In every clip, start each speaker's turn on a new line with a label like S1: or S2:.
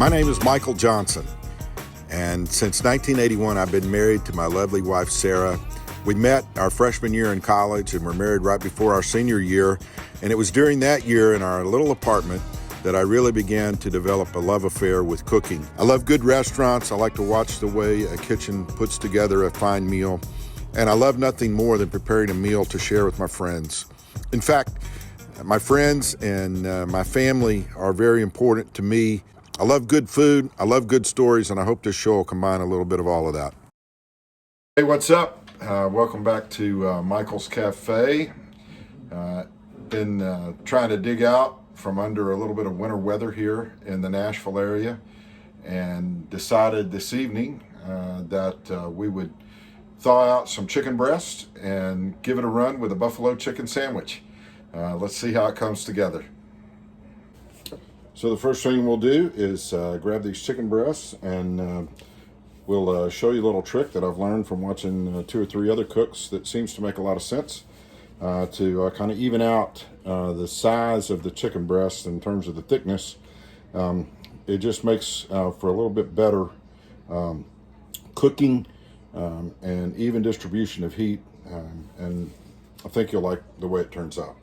S1: My name is Michael Johnson, and since 1981 I've been married to my lovely wife Sarah. We met our freshman year in college and were married right before our senior year, and it was during that year in our little apartment that I really began to develop a love affair with cooking. I love good restaurants. I like to watch the way a kitchen puts together a fine meal, and I love nothing more than preparing a meal to share with my friends. In fact, my friends and my family are very important to me. I love good food, I love good stories, and I hope this show will combine a little bit of all of that. Hey, what's up? Welcome back to Michael's Cafe. Been trying to dig out from under a little bit of winter weather here in the Nashville area, and decided this evening that we would thaw out some chicken breast and give it a run with a buffalo chicken sandwich. Let's see how it comes together. So the first thing we'll do is grab these chicken breasts, and we'll show you a little trick that I've learned from watching 2 or 3 other cooks that seems to make a lot of sense to kind of even out the size of the chicken breast in terms of the thickness. It just makes for a little bit better cooking and even distribution of heat, and I think you'll like the way it turns out.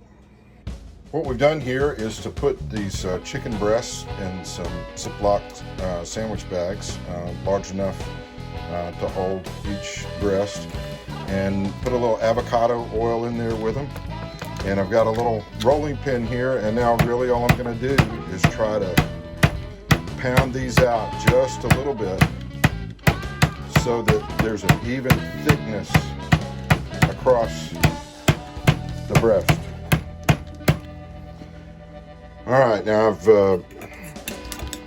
S1: What we've done here is to put these chicken breasts in some Ziploc sandwich bags, large enough to hold each breast, and put a little avocado oil in there with them. And I've got a little rolling pin here, and now really all I'm going to do is try to pound these out just a little bit so that there's an even thickness across the breast. All right, now I've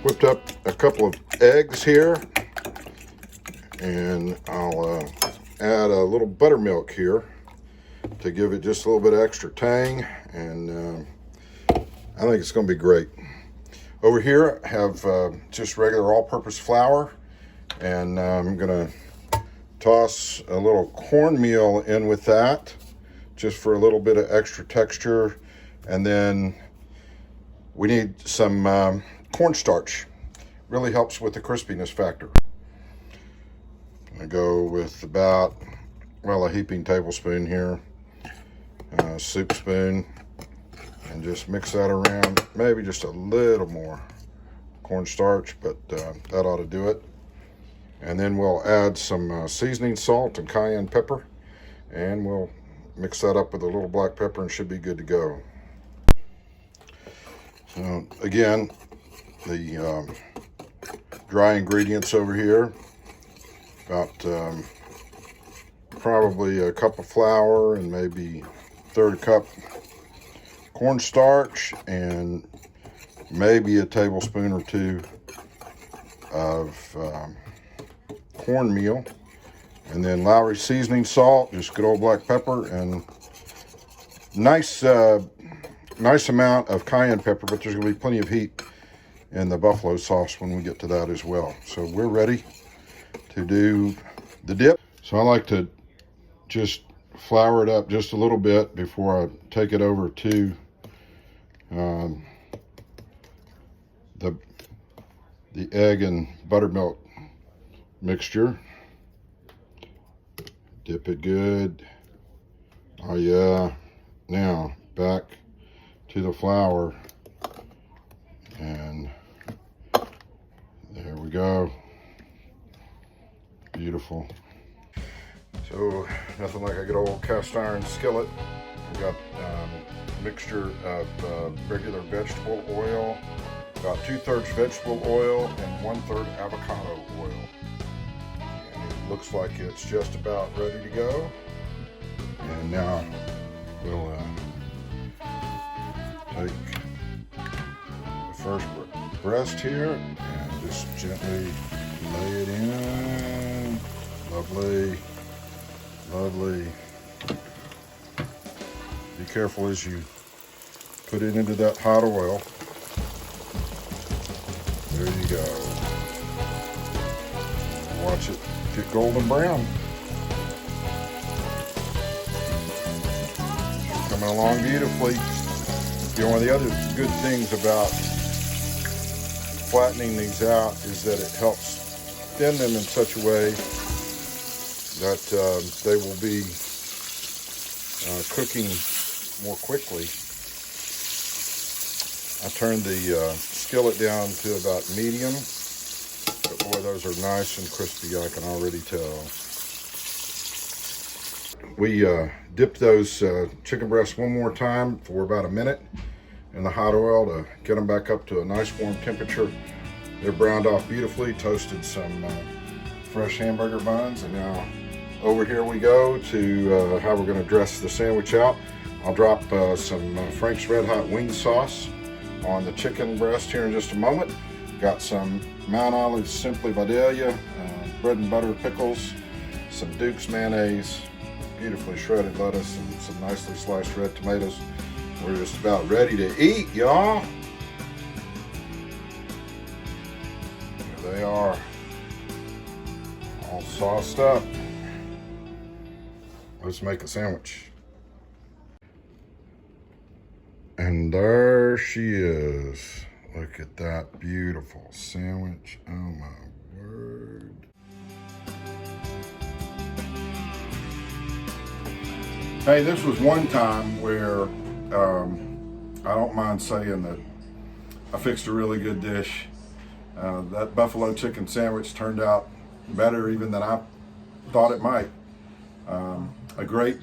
S1: whipped up a couple of eggs here, and I'll add a little buttermilk here to give it just a little bit of extra tang, and I think it's going to be great. Over here I have just regular all-purpose flour, and I'm going to toss a little cornmeal in with that just for a little bit of extra texture, and then we need some cornstarch. Really helps with the crispiness factor. I go with about, well, a heaping tablespoon here, soup spoon, and just mix that around. Maybe just a little more cornstarch, but that ought to do it. And then we'll add some seasoning salt and cayenne pepper, and we'll mix that up with a little black pepper and should be good to go. So again, the dry ingredients over here, about probably a cup of flour and maybe 1/3 cup cornstarch, and maybe a tablespoon or 2 of cornmeal, and then Lowry seasoning salt, just good old black pepper, and nice amount of cayenne pepper, but there's going to be plenty of heat in the buffalo sauce when we get to that as well. So we're ready to do the dip. So I like to just flour it up just a little bit before I take it over to the egg and buttermilk mixture. Dip it good. Oh yeah. Now back to the flour, and there we go. Beautiful. So nothing like a good old cast iron skillet. We've got a mixture of regular vegetable oil, about 2/3 vegetable oil and 1/3 avocado oil. And it looks like it's just about ready to go. And now we'll take the first breast here and just gently lay it in. Lovely, lovely. Be careful as you put it into that hot oil. There you go. Watch it get golden brown. Coming along beautifully. You know, one of the other good things about flattening these out is that it helps thin them in such a way that they will be cooking more quickly. I turned the skillet down to about medium, but boy, those are nice and crispy, I can already tell. We dipped those chicken breasts one more time for about a minute in the hot oil to get them back up to a nice warm temperature. They're browned off beautifully, toasted some fresh hamburger buns, and now over here we go to how we're going to dress the sandwich out. I'll drop some Frank's Red Hot wing sauce on the chicken breast here in just a moment. Got some Mount Olive Simply Vidalia, bread and butter pickles, some Duke's mayonnaise, beautifully shredded lettuce, and some nicely sliced red tomatoes. We're just about ready to eat, y'all. There they are, all sauced up. Let's make a sandwich. And there she is. Look at that beautiful sandwich. Oh my word. Hey, this was one time where I don't mind saying that I fixed a really good dish. That buffalo chicken sandwich turned out better even than I thought it might. A great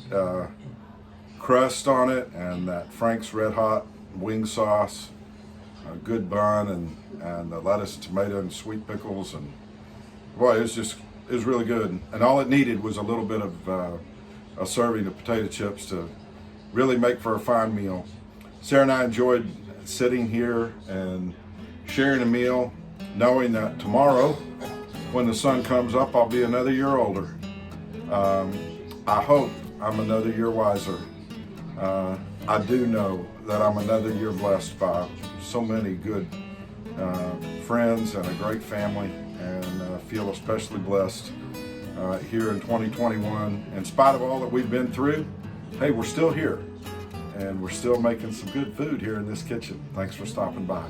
S1: crust on it, and that Frank's Red Hot wing sauce, a good bun, and the lettuce, tomato, and sweet pickles, and boy, it was really good. And all it needed was a little bit of a serving of potato chips to really make for a fine meal. Sarah and I enjoyed sitting here and sharing a meal, knowing that tomorrow, when the sun comes up, I'll be another year older. I hope I'm another year wiser. I do know that I'm another year blessed by so many good friends and a great family, and feel especially blessed here in 2021. In spite of all that we've been through, hey, we're still here, and we're still making some good food here in this kitchen. Thanks for stopping by.